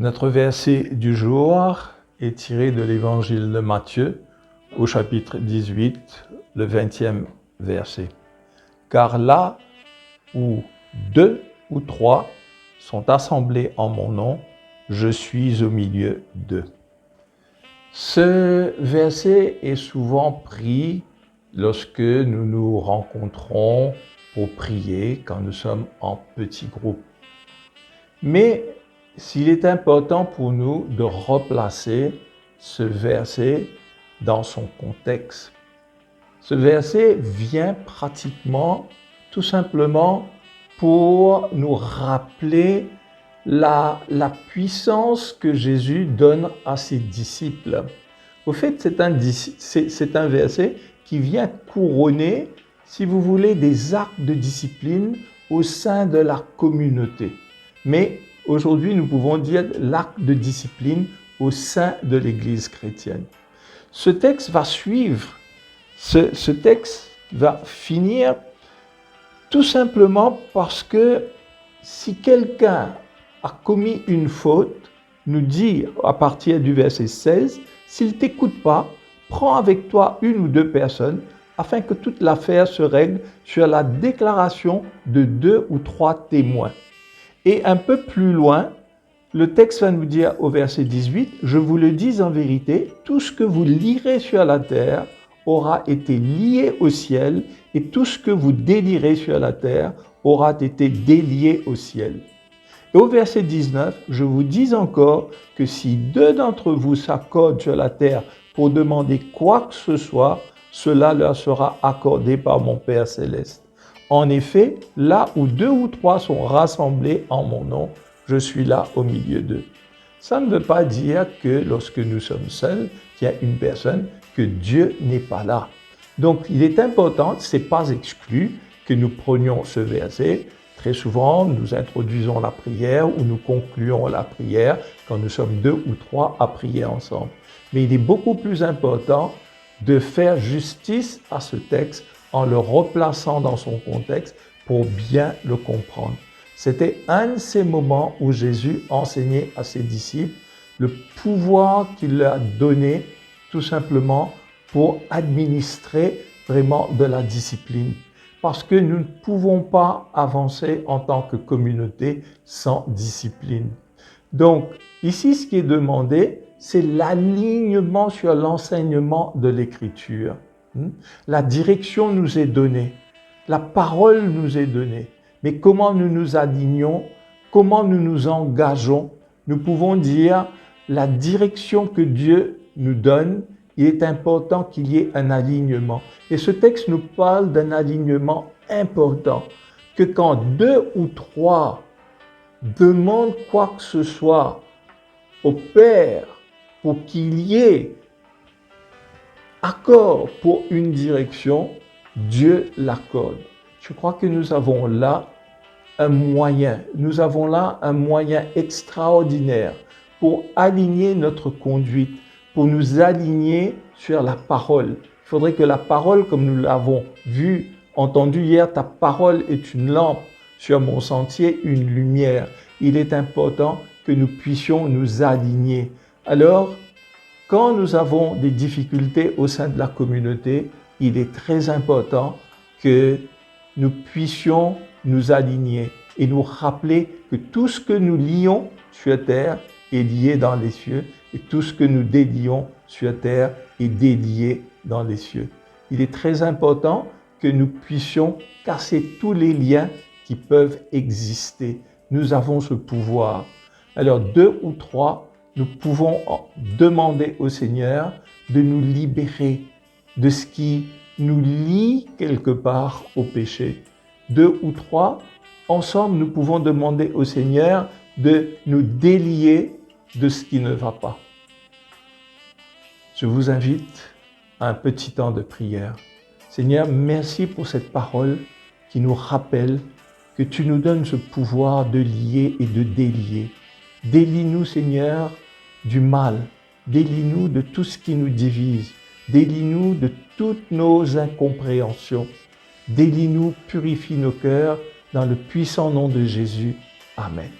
Notre verset du jour est tiré de l'évangile de Matthieu au chapitre 18, le 20e verset. Car là où 2 ou 3 sont assemblés en mon nom, je suis au milieu d'eux. Ce verset est souvent pris lorsque nous nous rencontrons pour prier, quand nous sommes en petits groupes. Mais s'il est important pour nous de replacer ce verset dans son contexte, ce verset vient pratiquement tout simplement pour nous rappeler la puissance que Jésus donne à ses disciples. Au fait, c'est un verset qui vient couronner, si vous voulez, des actes de discipline au sein de la communauté. Mais aujourd'hui, nous pouvons dire l'acte de discipline au sein de l'Église chrétienne. Ce texte va suivre, ce texte va finir tout simplement parce que si quelqu'un a commis une faute, nous dit à partir du verset 16, s'il ne t'écoute pas, prends avec toi une ou deux personnes afin que toute l'affaire se règle sur la déclaration de 2 ou 3 témoins. Et un peu plus loin, le texte va nous dire au verset 18, « Je vous le dis en vérité, tout ce que vous lirez sur la terre aura été lié au ciel, et tout ce que vous délierez sur la terre aura été délié au ciel. » Et au verset 19, « Je vous dis encore que si 2 d'entre vous s'accordent sur la terre pour demander quoi que ce soit, cela leur sera accordé par mon Père céleste. En effet, là où 2 ou 3 sont rassemblés en mon nom, je suis là au milieu d'eux. » Ça ne veut pas dire que lorsque nous sommes seuls, qu'il y a une personne, que Dieu n'est pas là. Donc, il est important, ce n'est pas exclu que nous prenions ce verset. Très souvent, nous introduisons la prière ou nous concluons la prière quand nous sommes 2 ou 3 à prier ensemble. Mais il est beaucoup plus important de faire justice à ce texte en le replaçant dans son contexte pour bien le comprendre. C'était un de ces moments où Jésus enseignait à ses disciples le pouvoir qu'il leur a donné tout simplement pour administrer vraiment de la discipline. Parce que nous ne pouvons pas avancer en tant que communauté sans discipline. Donc, ici, ce qui est demandé, c'est l'alignement sur l'enseignement de l'Écriture. La direction nous est donnée, la parole nous est donnée. Mais comment nous nous alignons, comment nous nous engageons, nous pouvons dire la direction que Dieu nous donne, il est important qu'il y ait un alignement. Et ce texte nous parle d'un alignement important, que quand 2 ou 3 demandent quoi que ce soit au Père pour qu'il y ait accord pour une direction, Dieu l'accorde. Je crois que nous avons là un moyen, extraordinaire pour aligner notre conduite, pour nous aligner sur la parole. Il faudrait que la parole, comme nous l'avons vu, entendu hier, ta parole est une lampe sur mon sentier, une lumière. Il est important que nous puissions nous aligner. Alors, quand nous avons des difficultés au sein de la communauté, il est très important que nous puissions nous aligner et nous rappeler que tout ce que nous lions sur terre est lié dans les cieux et tout ce que nous délions sur terre est délié dans les cieux. Il est très important que nous puissions casser tous les liens qui peuvent exister. Nous avons ce pouvoir. Alors 2 ou 3, nous pouvons demander au Seigneur de nous libérer de ce qui nous lie quelque part au péché. 2 ou 3, ensemble, nous pouvons demander au Seigneur de nous délier de ce qui ne va pas. Je vous invite à un petit temps de prière. Seigneur, merci pour cette parole qui nous rappelle que tu nous donnes ce pouvoir de lier et de délier. Délie-nous, Seigneur, du mal. Délie-nous de tout ce qui nous divise. Délie-nous de toutes nos incompréhensions. Délie-nous, purifie nos cœurs dans le puissant nom de Jésus. Amen.